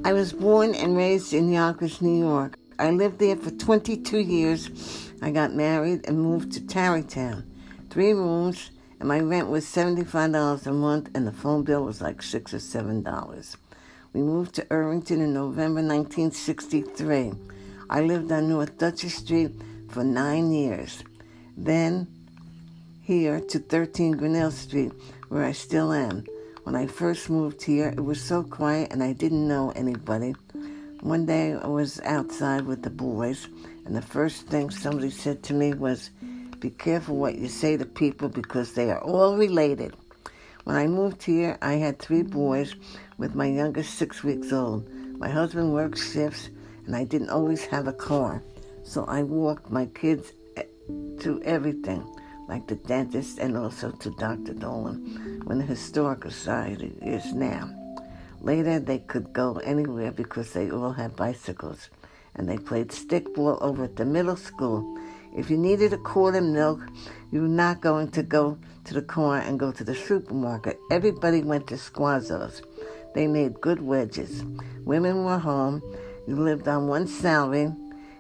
I was born and raised in Yonkers, New York. I lived there for 22 years. I got married and moved to Tarrytown. 3 rooms, and my rent was $75 a month, and the phone bill was like $6 or $7. We moved to Irvington in November 1963. I lived on North Dutcher Street for 9 years. Then here to 13 Grinnell Street, where I still am. When I first moved here, it was so quiet and I didn't know anybody. One day I was outside with the boys, and the first thing somebody said to me was, "Be careful what you say to people because they are all related." When I moved here, I had 3 boys, with my youngest 6 weeks old. My husband worked shifts, and I didn't always have a car, so I walked my kids to everything, like the dentist and also to Dr. Dolan, when the Historical Society is now. Later, they could go anywhere because they all had bicycles, and they played stickball over at the middle school. If you needed a quart of milk, you were not going to go to the car and go to the supermarket. Everybody went to Squazzo's. They made good wedges. Women were home. You lived on one salary.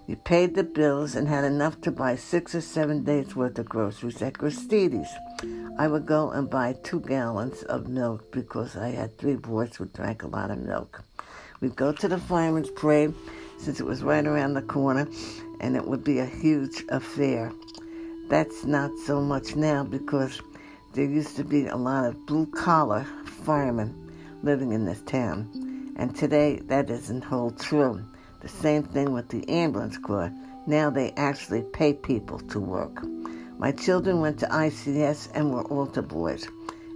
You paid the bills and had enough to buy 6 or 7 days' worth of groceries at Gristedes. I would go and buy 2 gallons of milk because I had 3 boys who drank a lot of milk. We'd go to the fireman's parade since it was right around the corner, and it would be a huge affair. That's not so much now because there used to be a lot of blue-collar firemen living in this town, and today that doesn't hold true. The same thing with the ambulance corps. Now they actually pay people to work. My children went to ICS and were altar boys,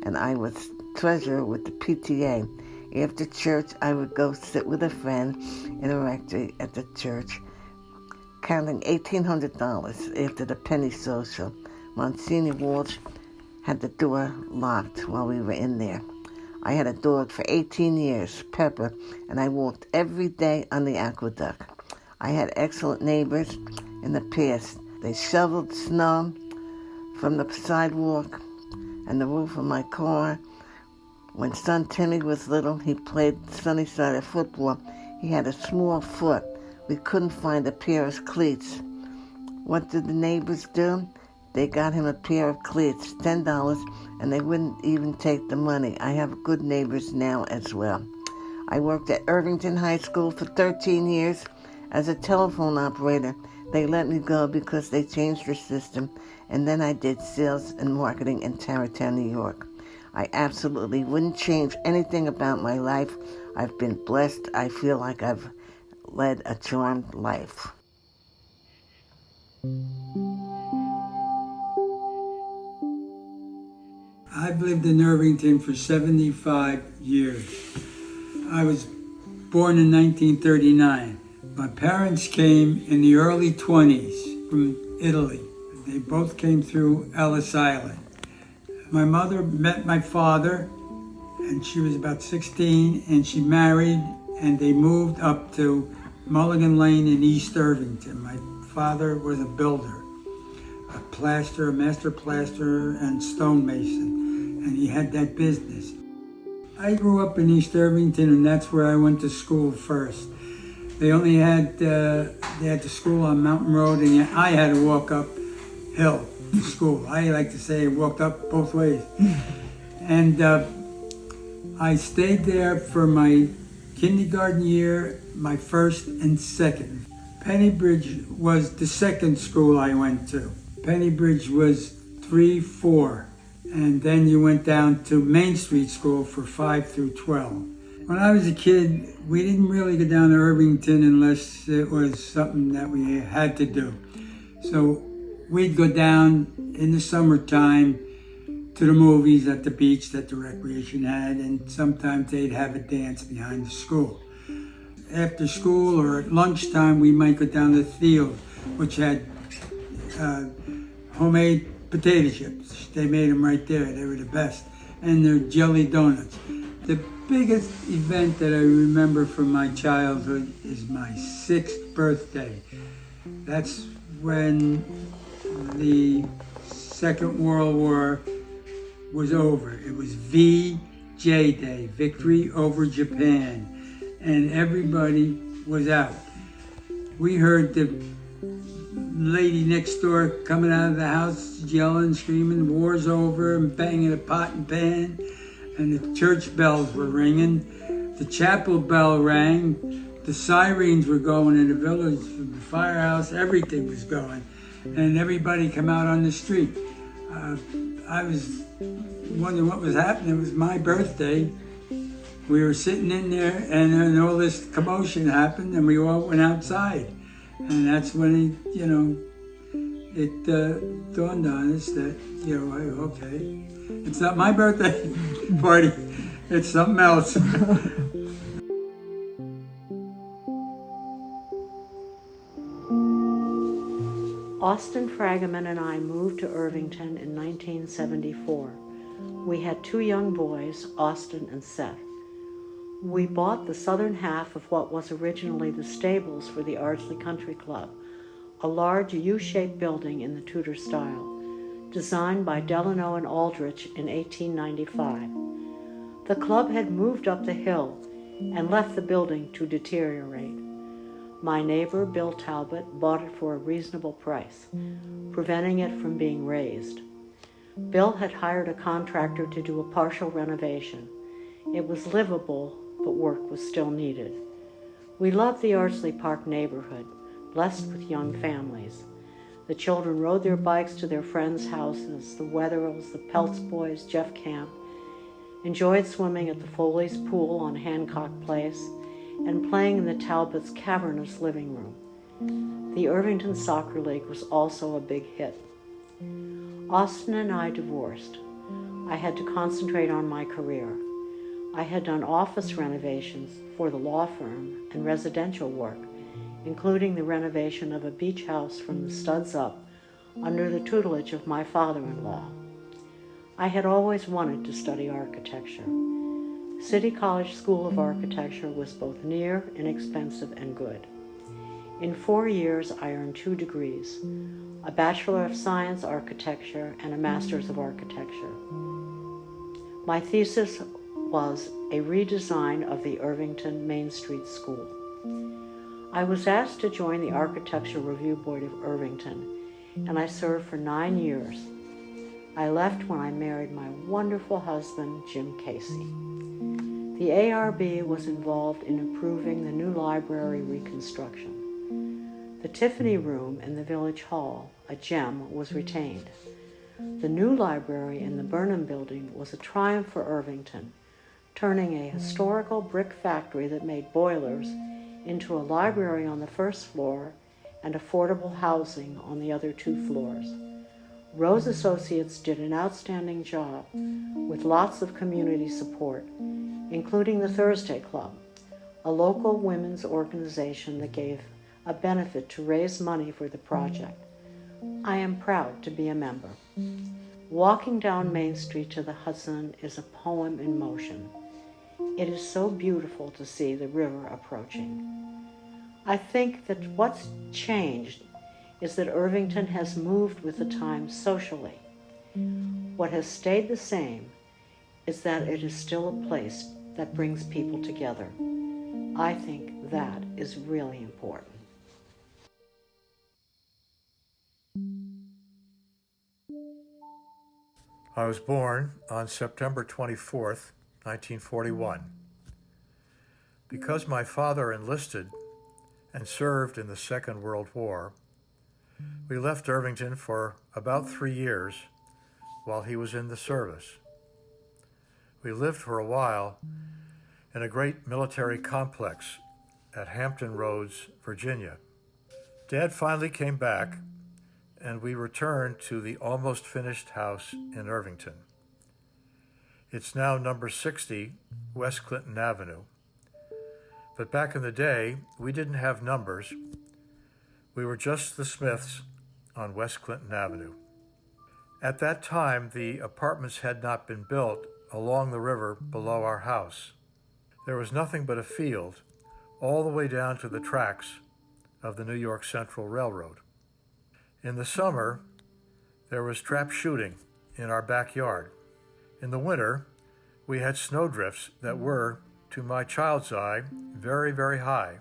and I was treasurer with the PTA. After church, I would go sit with a friend in a rectory at the church, counting $1,800 after the penny social. Monsignor Walsh had the door locked while we were in there. I had a dog for 18 years, Pepper, and I walked every day on the aqueduct. I had excellent neighbors in the past. They shoveled snow from the sidewalk and the roof of my car. When son Timmy was little, he played Sunnyside football. He had a small foot. We couldn't find a pair of cleats. What did the neighbors do? They got him a pair of cleats, $10, and they wouldn't even take the money. I have good neighbors now as well. I worked at Irvington High School for 13 years as a telephone operator. They let me go because they changed their system, and then I did sales and marketing in Tarrytown, New York. I absolutely wouldn't change anything about my life. I've been blessed. I feel like I've led a charmed life. I've lived in Irvington for 75 years. I was born in 1939. My parents came in the early 20s from Italy. They both came through Ellis Island. My mother met my father, and she was about 16, and she married, and they moved up to Mulligan Lane in East Irvington. My father was a builder, a plasterer, master plasterer, and stonemason. And he had that business. I grew up in East Irvington, and that's where I went to school first. They only had the school on Mountain Road, and I had to walk uphill to school. I like to say I walked up both ways. And I stayed there for my kindergarten year, my first and second. Pennybridge was the second school I went to. Pennybridge was 3, 4. And then you went down to Main Street School for 5 through 12. When I was a kid, we didn't really go down to Irvington unless it was something that we had to do. So we'd go down in the summertime to the movies at the beach that the recreation had, and sometimes they'd have a dance behind the school. After school or at lunchtime, we might go down to the field, which had homemade potato chips. They made them right there. They were the best. And their jelly donuts. The biggest event that I remember from my childhood is my 6th birthday. That's when the Second World War was over. It was VJ Day, Victory over Japan, and everybody was out. We heard the lady next door coming out of the house yelling, screaming, war's over, and banging a pot and pan, and the church bells were ringing. The chapel bell rang. The sirens were going in the village, the firehouse, everything was going. And everybody come out on the street. I was wondering what was happening. It was my birthday. We were sitting in there, and then all this commotion happened, and we all went outside. And that's when it dawned on us that, okay, it's not my birthday party, it's something else. Austin Fragaman and I moved to Irvington in 1974. We had 2 young boys, Austin and Seth. We bought the southern half of what was originally the stables for the Ardsley Country Club, a large U-shaped building in the Tudor style, designed by Delano and Aldrich in 1895. The club had moved up the hill and left the building to deteriorate. My neighbor, Bill Talbot, bought it for a reasonable price, preventing it from being razed. Bill had hired a contractor to do a partial renovation. It was livable, but work was still needed. We loved the Ardsley Park neighborhood, blessed with young families. The children rode their bikes to their friends' houses, the Wetherells, the Peltz boys, Jeff Camp, enjoyed swimming at the Foley's pool on Hancock Place, and playing in the Talbots' cavernous living room. The Irvington Soccer League was also a big hit. Austin and I divorced. I had to concentrate on my career. I had done office renovations for the law firm and residential work, including the renovation of a beach house from the studs up under the tutelage of my father-in-law. I had always wanted to study architecture. City College School of Architecture was both near, inexpensive, and good. In 4 years, I earned 2 degrees, a Bachelor of Science Architecture and a Master's of Architecture. My thesis was a redesign of the Irvington Main Street School. I was asked to join the Architecture Review Board of Irvington, and I served for 9 years. I left when I married my wonderful husband, Jim Casey. The ARB was involved in improving the new library reconstruction. The Tiffany Room in the Village Hall, a gem, was retained. The new library in the Brennen building was a triumph for Irvington, turning a historical brick factory that made boilers into a library on the first floor and affordable housing on the other 2 floors. Rose Associates did an outstanding job with lots of community support, including the Thursday Club, a local women's organization that gave a benefit to raise money for the project. I am proud to be a member. Walking down Main Street to the Hudson is a poem in motion. It is so beautiful to see the river approaching. I think that what's changed is that Irvington has moved with the times socially. What has stayed the same is that it is still a place that brings people together. I think that is really important. I was born on September 24th, 1941. Because my father enlisted and served in the Second World War, we left Irvington for about 3 years while he was in the service. We lived for a while in a great military complex at Hampton Roads, Virginia. Dad finally came back, and we returned to the almost finished house in Irvington. It's now number 60 West Clinton Avenue. But back in the day, we didn't have numbers. We were just the Smiths on West Clinton Avenue. At that time, the apartments had not been built along the river below our house. There was nothing but a field all the way down to the tracks of the New York Central Railroad. In the summer, there was trap shooting in our backyard. In the winter, we had snowdrifts that were, to my child's eye, very, very high,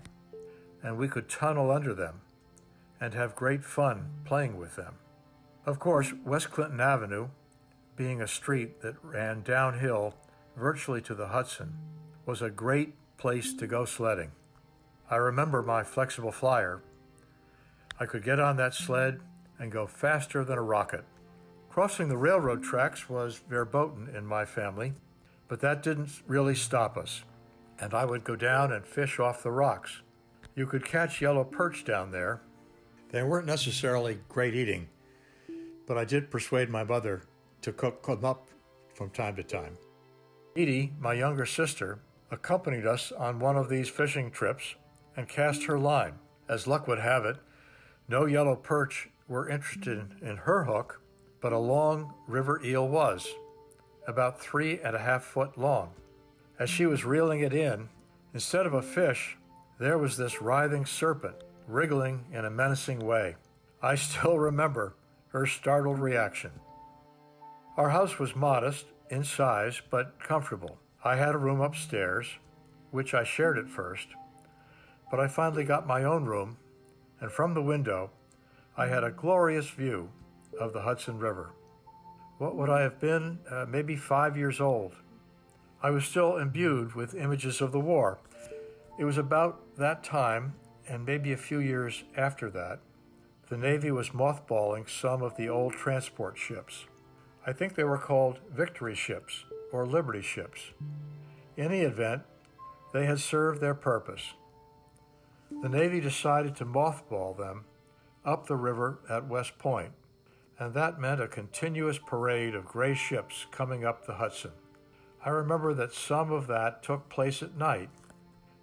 and we could tunnel under them and have great fun playing with them. Of course, West Clinton Avenue, being a street that ran downhill virtually to the Hudson, was a great place to go sledding. I remember my flexible flyer. I could get on that sled and go faster than a rocket. Crossing the railroad tracks was verboten in my family, but that didn't really stop us, and I would go down and fish off the rocks. You could catch yellow perch down there. They weren't necessarily great eating, but I did persuade my mother to cook them up from time to time. Edie, my younger sister, accompanied us on one of these fishing trips and cast her line. As luck would have it, no yellow perch were interested in her hook, but a long river eel was, about 3.5 feet long. As she was reeling it in, instead of a fish, there was this writhing serpent wriggling in a menacing way. I still remember her startled reaction. Our house was modest in size, but comfortable. I had a room upstairs, which I shared at first, but I finally got my own room, and from the window, I had a glorious view of the Hudson River. What would I have been? Maybe 5 years old. I was still imbued with images of the war. It was about that time, and maybe a few years after that, the Navy was mothballing some of the old transport ships. I think they were called Victory ships or Liberty ships. In any event, they had served their purpose. The Navy decided to mothball them up the river at West Point, and that meant a continuous parade of gray ships coming up the Hudson. I remember that some of that took place at night,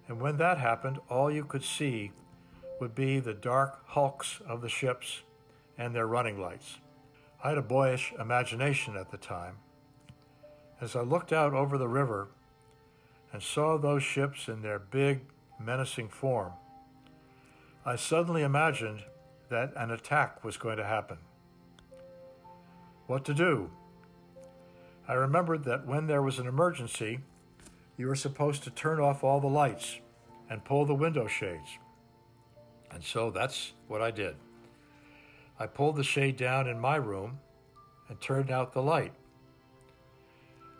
and when that happened, all you could see would be the dark hulks of the ships and their running lights. I had a boyish imagination at the time. As I looked out over the river and saw those ships in their big, menacing form, I suddenly imagined that an attack was going to happen. What to do? I remembered that when there was an emergency, you were supposed to turn off all the lights and pull the window shades. And so that's what I did. I pulled the shade down in my room and turned out the light.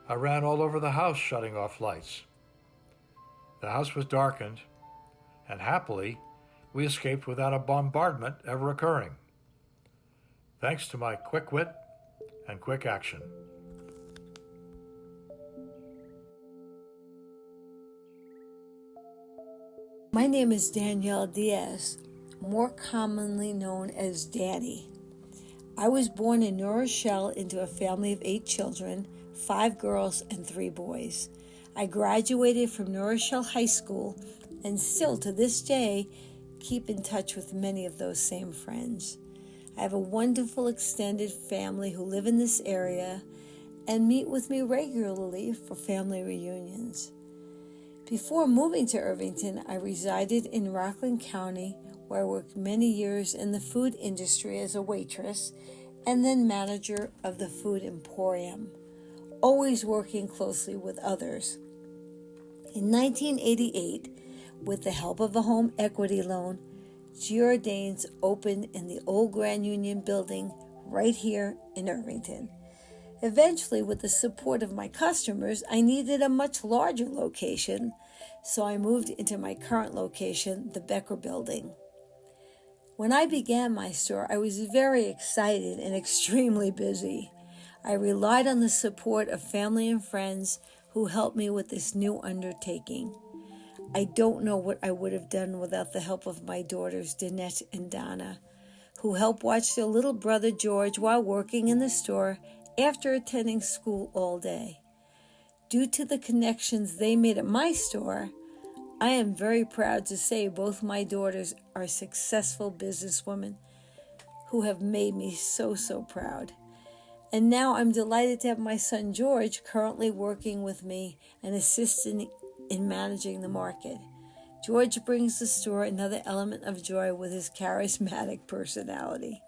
I ran all over the house shutting off lights. The house was darkened, and happily, we escaped without a bombardment ever occurring, thanks to my quick wit and quick action. My name is Danielle Diaz, more commonly known as Dani. I was born in New Rochelle into a family of 8 children, 5 girls and 3 boys. I graduated from New Rochelle High School and still to this day keep in touch with many of those same friends. I have a wonderful extended family who live in this area and meet with me regularly for family reunions. Before moving to Irvington, I resided in Rockland County, where I worked many years in the food industry as a waitress and then manager of the food emporium, always working closely with others. In 1988, with the help of a home equity loan, Giordano's opened in the old Grand Union building right here in Irvington. Eventually, with the support of my customers, I needed a much larger location, so I moved into my current location, the Becker Building. When I began my store, I was very excited and extremely busy. I relied on the support of family and friends who helped me with this new undertaking. I don't know what I would have done without the help of my daughters, Danette and Donna, who helped watch their little brother George while working in the store after attending school all day. Due to the connections they made at my store, I am very proud to say both my daughters are successful businesswomen who have made me so proud. And now I'm delighted to have my son George currently working with me and assisting in managing the market. George brings the store another element of joy with his charismatic personality.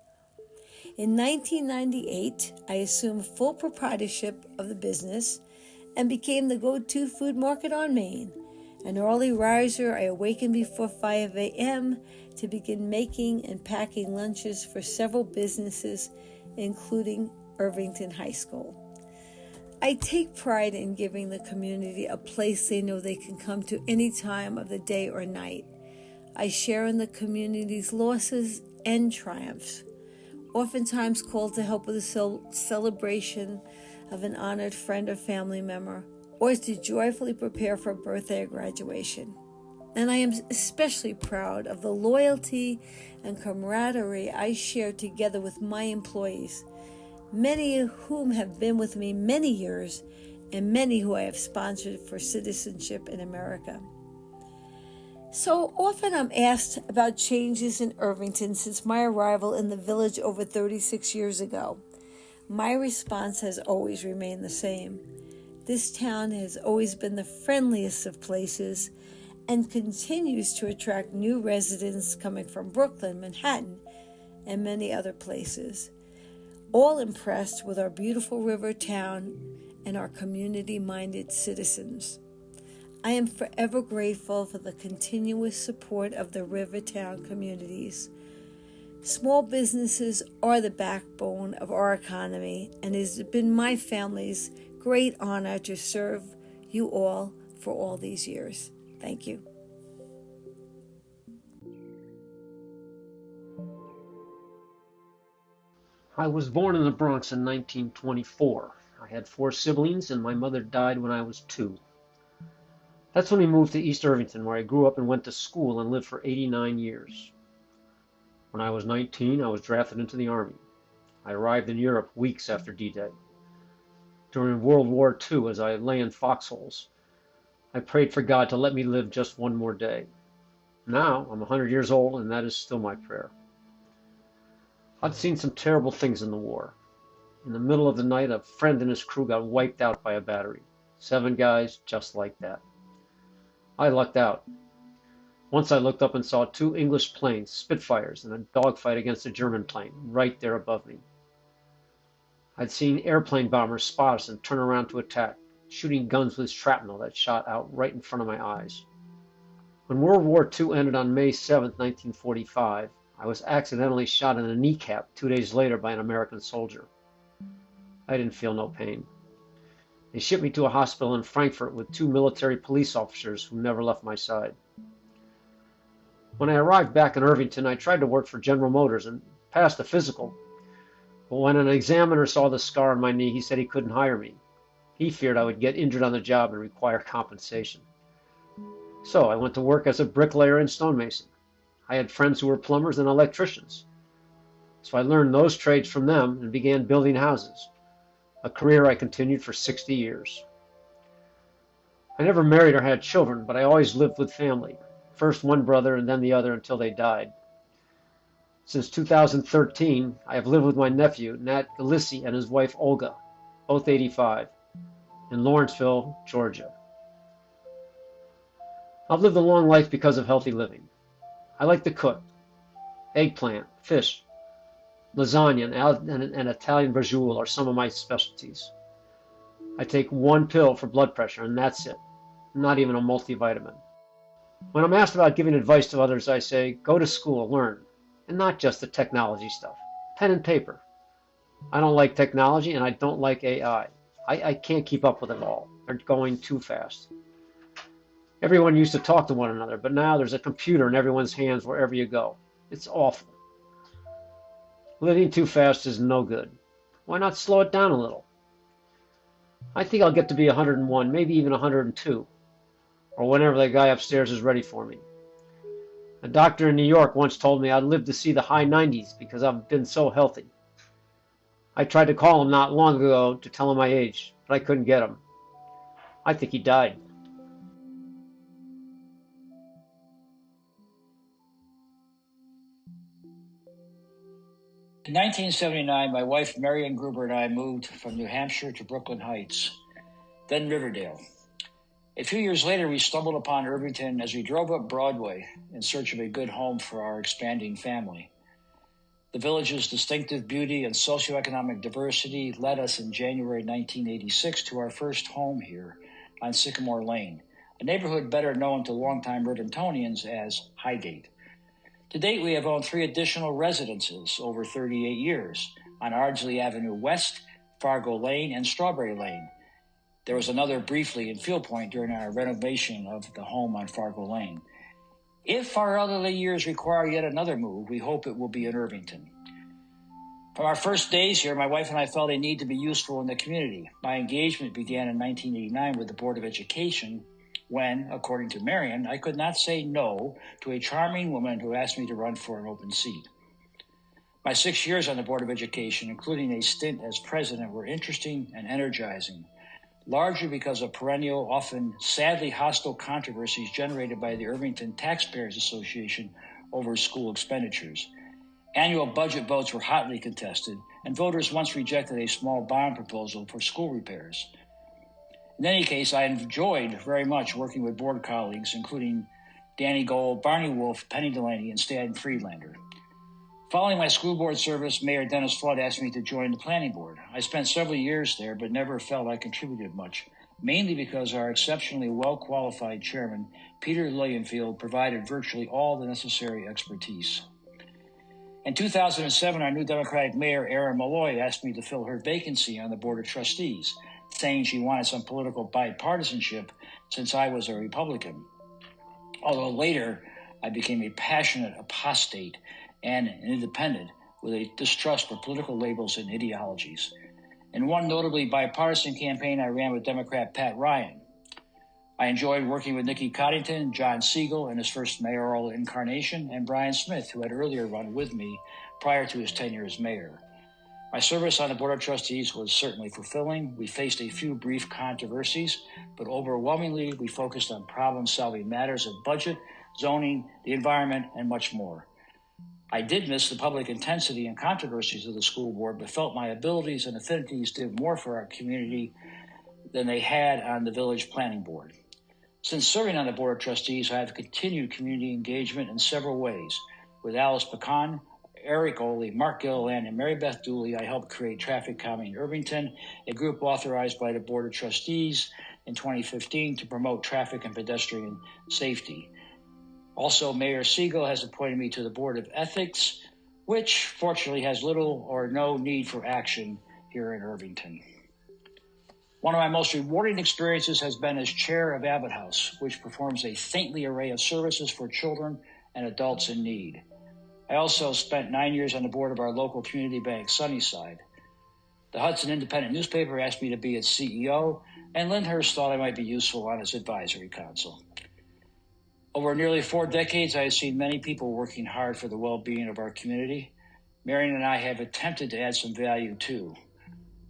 In 1998, I assumed full proprietorship of the business and became the go-to food market on Main. An early riser, I awakened before 5 a.m. to begin making and packing lunches for several businesses, including Irvington High School. I take pride in giving the community a place they know they can come to any time of the day or night. I share in the community's losses and triumphs, oftentimes called to help with a celebration of an honored friend or family member, or to joyfully prepare for a birthday or graduation. And I am especially proud of the loyalty and camaraderie I share together with my employees, many of whom have been with me many years, and many who I have sponsored for citizenship in America. So often I'm asked about changes in Irvington since my arrival in the village over 36 years ago. My response has always remained the same. This town has always been the friendliest of places and continues to attract new residents coming from Brooklyn, Manhattan, and many other places, all impressed with our beautiful river town and our community-minded citizens. I am forever grateful for the continuous support of the Rivertown communities. Small businesses are the backbone of our economy, and it has been my family's great honor to serve you all for all these years. Thank you. I was born in the Bronx in 1924. I had 4 siblings, and my mother died when I was 2. That's when we moved to East Irvington, where I grew up and went to school and lived for 89 years. When I was 19, I was drafted into the Army. I arrived in Europe weeks after D-Day. During World War II, as I lay in foxholes, I prayed for God to let me live just one more day. Now, I'm 100 years old, and that is still my prayer. I've seen some terrible things in the war. In the middle of the night, a friend and his crew got wiped out by a battery. 7 guys just like that. I lucked out. Once I looked up and saw 2 English planes, Spitfires, in a dogfight against a German plane, right there above me. I'd seen airplane bombers spot us and turn around to attack, shooting guns with shrapnel that shot out right in front of my eyes. When World War II ended on May 7, 1945, I was accidentally shot in the kneecap 2 days later by an American soldier. I didn't feel no pain. They shipped me to a hospital in Frankfurt with 2 military police officers who never left my side. When I arrived back in Irvington, I tried to work for General Motors and passed the physical. But when an examiner saw the scar on my knee, he said he couldn't hire me. He feared I would get injured on the job and require compensation. So I went to work as a bricklayer and stonemason. I had friends who were plumbers and electricians. So I learned those trades from them and began building houses, a career I continued for 60 years. I never married or had children, but I always lived with family. First one brother and then the other until they died. Since 2013, I have lived with my nephew, Nat Gladys, and his wife, Olga, both 85, in Lawrenceville, Georgia. I've lived a long life because of healthy living. I like to cook. Eggplant, fish, lasagna, and Italian braciole are some of my specialties. I take 1 pill for blood pressure, and that's it. Not even a multivitamin. When I'm asked about giving advice to others, I say, go to school, learn. And not just the technology stuff. Pen and paper. I don't like technology, and I don't like AI. I can't keep up with it all. They're going too fast. Everyone used to talk to one another, but now there's a computer in everyone's hands wherever you go. It's awful. Living too fast is no good. Why not slow it down a little? I think I'll get to be 101, maybe even 102, or whenever the guy upstairs is ready for me. A doctor in New York once told me I'd live to see the high 90s because I've been so healthy. I tried to call him not long ago to tell him my age, but I couldn't get him. I think he died. In 1979, my wife Marion Gruber and I moved from New Hampshire to Brooklyn Heights, then Riverdale. A few years later, we stumbled upon Irvington as we drove up Broadway in search of a good home for our expanding family. The village's distinctive beauty and socioeconomic diversity led us in January 1986 to our first home here on Sycamore Lane, a neighborhood better known to longtime Irvingtonians as Highgate. To date, we have owned 3 additional residences over 38 years on Ardsley Avenue West, Fargo Lane, and Strawberry Lane. There was another briefly in Field Point during our renovation of the home on Fargo Lane. If our elderly years require yet another move, we hope it will be in Irvington. From our first days here, my wife and I felt a need to be useful in the community. My engagement began in 1989 with the Board of Education when, according to Marion, I could not say no to a charming woman who asked me to run for an open seat. My 6 years on the Board of Education, including a stint as president, were interesting and energizing, largely because of perennial, often sadly hostile controversies generated by the Irvington Taxpayers Association over school expenditures. Annual budget votes were hotly contested, and voters once rejected a small bond proposal for school repairs. In any case, I enjoyed very much working with board colleagues, including Danny Gold, Barney Wolf, Penny Delaney, and Stan Friedlander. Following my school board service, Mayor Dennis Flood asked me to join the planning board. I spent several years there, but never felt I contributed much, mainly because our exceptionally well-qualified chairman, Peter Lillienfield, provided virtually all the necessary expertise. In 2007, our new Democratic mayor, Erin Malloy, asked me to fill her vacancy on the Board of Trustees, saying she wanted some political bipartisanship since I was a Republican. Although later, I became a passionate apostate and an independent with a distrust for political labels and ideologies. In one notably bipartisan campaign, I ran with Democrat Pat Ryan. I enjoyed working with Nikki Coddington, John Siegel in his first mayoral incarnation, and Brian Smith, who had earlier run with me prior to his tenure as mayor. My service on the Board of Trustees was certainly fulfilling. We faced a few brief controversies, but overwhelmingly we focused on problem-solving matters of budget, zoning, the environment, and much more. I did miss the public intensity and controversies of the school board, but felt my abilities and affinities did more for our community than they had on the village planning board. Since serving on the Board of Trustees, I have continued community engagement in several ways. With Alice Pecan, Eric Oley, Mark Gilliland, and Mary Beth Dooley, I helped create Traffic Calming Irvington, a group authorized by the Board of Trustees in 2015 to promote traffic and pedestrian safety. Also, Mayor Siegel has appointed me to the Board of Ethics, which fortunately has little or no need for action here in Irvington. One of my most rewarding experiences has been as chair of Abbott House, which performs a saintly array of services for children and adults in need. I also spent 9 years on the board of our local community bank, Sunnyside. The Hudson Independent newspaper asked me to be its CEO, and Lyndhurst thought I might be useful on its advisory council. Over nearly 4 decades, I have seen many people working hard for the well-being of our community. Marion and I have attempted to add some value too.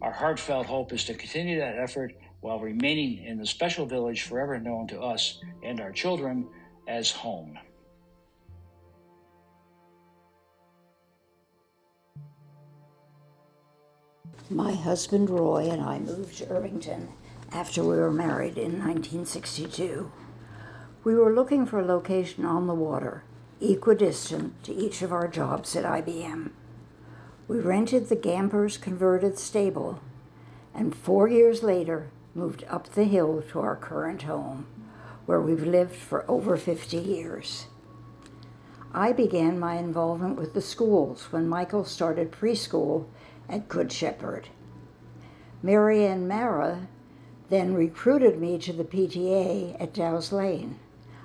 Our heartfelt hope is to continue that effort while remaining in the special village forever known to us and our children as home. My husband Roy and I moved to Irvington after we were married in 1962. We were looking for a location on the water, equidistant to each of our jobs at IBM. We rented the Gampers converted stable, and 4 years later moved up the hill to our current home, where we've lived for over 50 years. I began my involvement with the schools when Michael started preschool at Good Shepherd. Mary and Marra then recruited me to the PTA at Dow's Lane.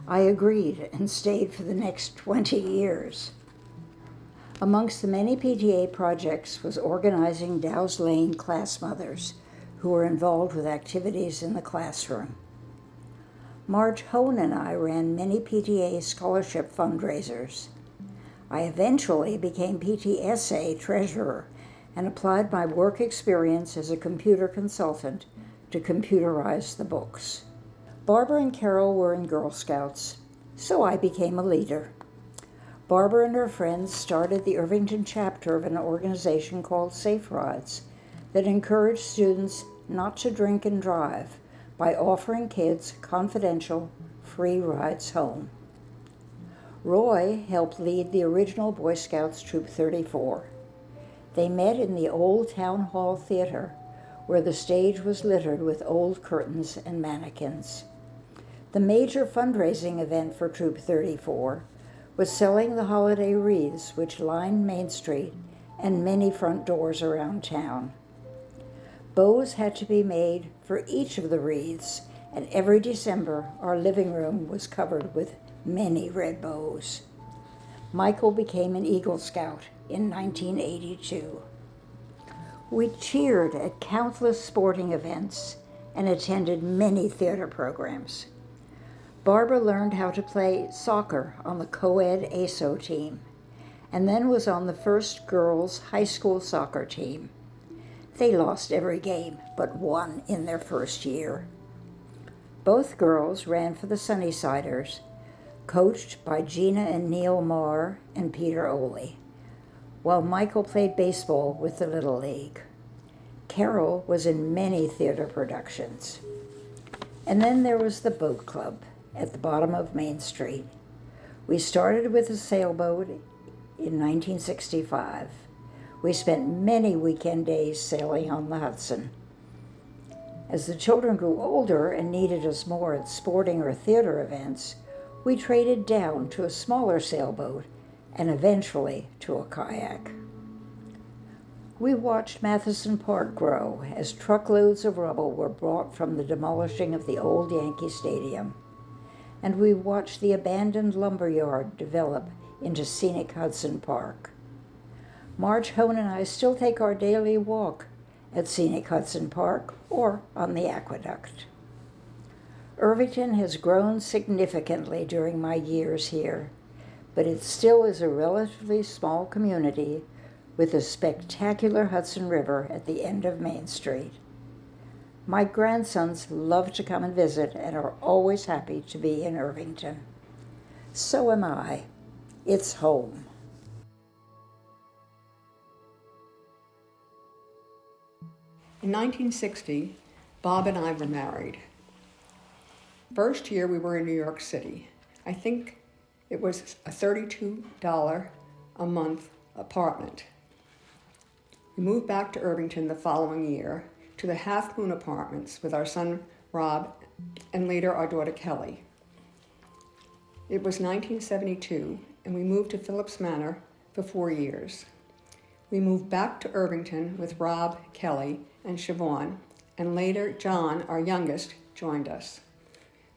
I agreed and stayed for the next 20 years. Amongst the many PTA projects was organizing Dow's Lane class mothers who were involved with activities in the classroom. Marge Hone and I ran many PTA scholarship fundraisers. I eventually became PTSA treasurer and applied my work experience as a computer consultant to computerize the books. Barbara and Carol were in Girl Scouts, so I became a leader. Barbara and her friends started the Irvington chapter of an organization called Safe Rides that encouraged students not to drink and drive by offering kids confidential, free rides home. Roy helped lead the original Boy Scouts Troop 34. They met in the old Town Hall Theater, where the stage was littered with old curtains and mannequins. The major fundraising event for Troop 34 was selling the holiday wreaths which lined Main Street and many front doors around town. Bows had to be made for each of the wreaths, and every December our living room was covered with many red bows. Michael became an Eagle Scout in 1982. We cheered at countless sporting events and attended many theater programs. Barbara learned how to play soccer on the co-ed ASO team, and then was on the first girls' high school soccer team. They lost every game but one in their first year. Both girls ran for the Sunnysiders, coached by Gina and Neil Marr and Peter Oley, while Michael played baseball with the Little League. Carol was in many theater productions. And then there was the boat club at the bottom of Main Street. We started with a sailboat in 1965. We spent many weekend days sailing on the Hudson. As the children grew older and needed us more at sporting or theater events, we traded down to a smaller sailboat and eventually to a kayak. We watched Matheson Park grow as truckloads of rubble were brought from the demolishing of the old Yankee Stadium. And we watched the abandoned lumberyard develop into scenic Hudson Park. Marge Hone and I still take our daily walk at scenic Hudson Park or on the aqueduct. Irvington has grown significantly during my years here, but it still is a relatively small community with a spectacular Hudson River at the end of Main Street. My grandsons love to come and visit and are always happy to be in Irvington. So am I. It's home. In 1960, Bob and I were married. First year we were in New York City. I think it was a $32 a month apartment. We moved back to Irvington the following year to the Half Moon Apartments with our son Rob and later our daughter Kelly. It was 1972 and we moved to Phillips Manor for 4 years. We moved back to Irvington with Rob, Kelly, and Siobhan, and later John, our youngest, joined us.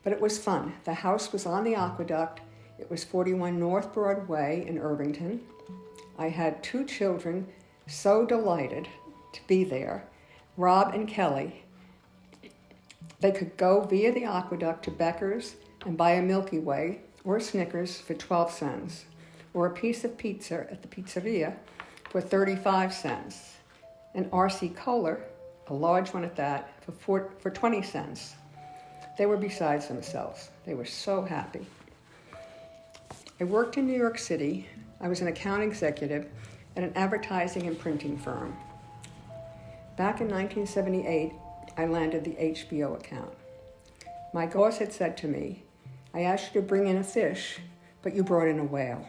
But it was fun. The house was on the aqueduct. It was 41 North Broadway in Irvington. I had 2 children, so delighted to be there. Rob and Kelly. They could go via the aqueduct to Becker's and buy a Milky Way or Snickers for 12 cents, or a piece of pizza at the pizzeria for 35 cents, and RC Cola, a large one at that, for 20 cents. They were besides themselves. They were so happy. I worked in New York City. I was an account executive at an advertising and printing firm. Back in 1978, I landed the HBO account. My boss had said to me, "I asked you to bring in a fish, but you brought in a whale."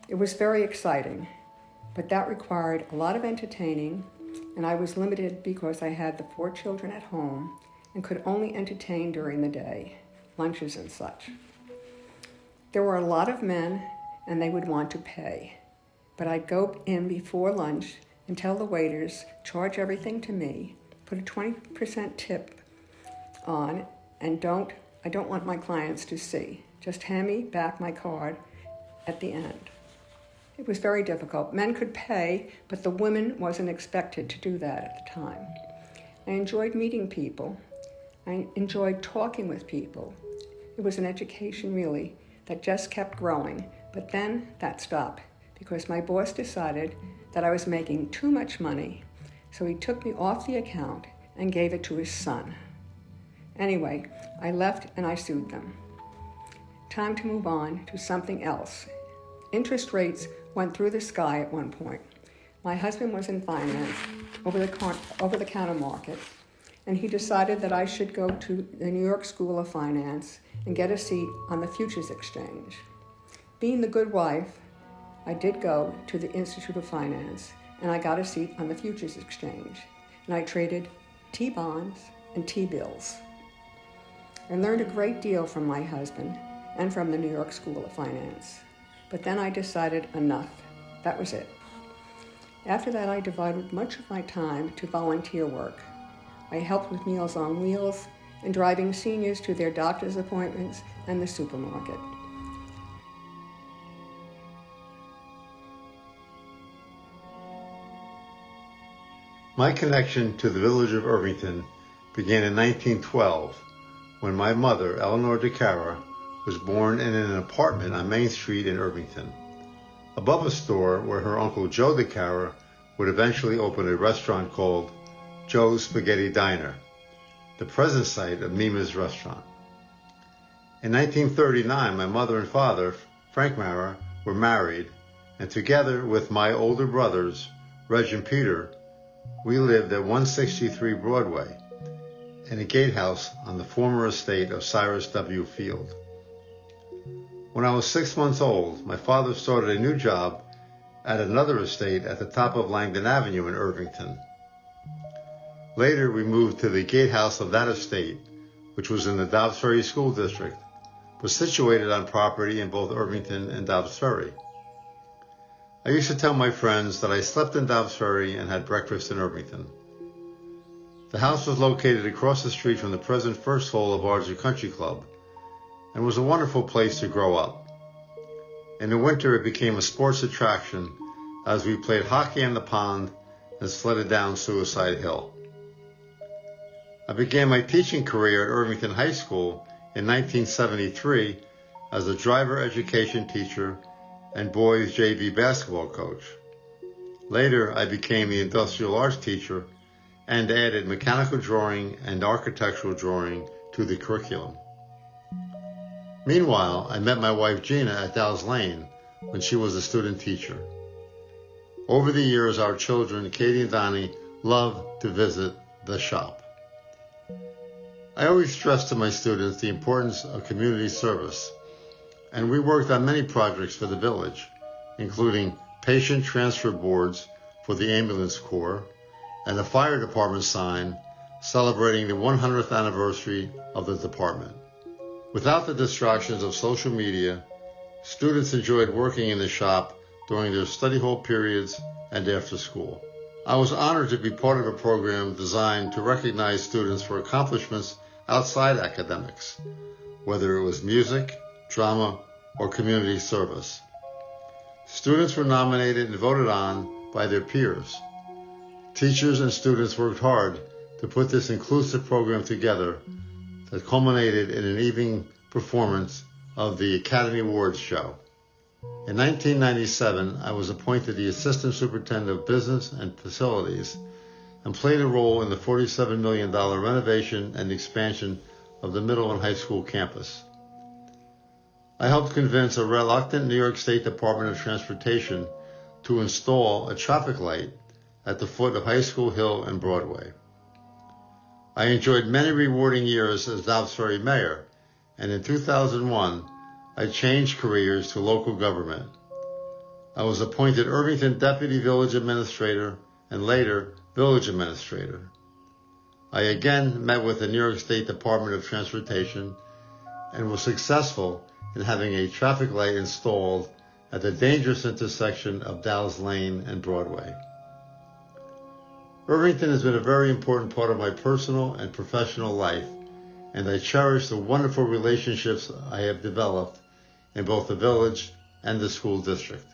It was very exciting, but that required a lot of entertaining, and I was limited because I had the 4 children at home and could only entertain during the day, lunches and such. There were a lot of men, and they would want to pay, but I'd go in before lunch and tell the waiters, charge everything to me, put a 20% tip on, and I don't want my clients to see. Just hand me back my card at the end. It was very difficult. Men could pay, but the women wasn't expected to do that at the time. I enjoyed meeting people. I enjoyed talking with people. It was an education, really, that just kept growing, but then that stopped because my boss decided that I was making too much money, so he took me off the account and gave it to his son. Anyway, I left and I sued them. Time to move on to something else. Interest rates went through the sky at one point. My husband was in finance over the counter market, and he decided that I should go to the New York School of Finance and get a seat on the Futures Exchange. Being the good wife, I did go to the Institute of Finance, and I got a seat on the Futures Exchange, and I traded T-bonds and T-bills. I learned a great deal from my husband and from the New York School of Finance. But then I decided enough. That was it. After that, I devoted much of my time to volunteer work. I helped with Meals on Wheels and driving seniors to their doctor's appointments and the supermarket. My connection to the village of Irvington began in 1912 when my mother, Eleanor DeCara, was born in an apartment on Main Street in Irvington, above a store where her uncle Joe DeCara would eventually open a restaurant called Joe's Spaghetti Diner, the present site of Mima's restaurant. In 1939, my mother and father, Frank Marra, were married, and together with my older brothers, Reg and Peter, we lived at 163 Broadway, in a gatehouse on the former estate of Cyrus W. Field. When I was 6 months old, my father started a new job at another estate at the top of Langdon Avenue in Irvington. Later, we moved to the gatehouse of that estate, which was in the Dobbs Ferry School District, but situated on property in both Irvington and Dobbs Ferry. I used to tell my friends that I slept in Dobbs Ferry and had breakfast in Irvington. The house was located across the street from the present first hole of Ardsley Country Club and was a wonderful place to grow up. In the winter, it became a sports attraction as we played hockey on the pond and sledded down Suicide Hill. I began my teaching career at Irvington High School in 1973 as a driver education teacher and boys JV basketball coach. Later, I became the industrial arts teacher and added mechanical drawing and architectural drawing to the curriculum. Meanwhile, I met my wife Gina at Dow's Lane when she was a student teacher. Over the years, our children, Katie and Dani, loved to visit the shop. I always stressed to my students the importance of community service, and we worked on many projects for the village, including patient transfer boards for the ambulance corps and a fire department sign celebrating the 100th anniversary of the department. Without the distractions of social media, students enjoyed working in the shop during their study hall periods and after school. I was honored to be part of a program designed to recognize students for accomplishments outside academics, whether it was music, drama, or community service. Students were nominated and voted on by their peers. Teachers and students worked hard to put this inclusive program together that culminated in an evening performance of the Academy Awards show. In 1997, I was appointed the Assistant Superintendent of Business and Facilities and played a role in the $47 million renovation and expansion of the middle and high school campus. I helped convince a reluctant New York State Department of Transportation to install a traffic light at the foot of High School Hill and Broadway. I enjoyed many rewarding years as Dobbs Ferry mayor, and in 2001, I changed careers to local government. I was appointed Irvington Deputy Village Administrator and later Village Administrator. I again met with the New York State Department of Transportation and was successful in having a traffic light installed at the dangerous intersection of Dow's Lane and Broadway. Irvington has been a very important part of my personal and professional life, and I cherish the wonderful relationships I have developed in both the village and the school district.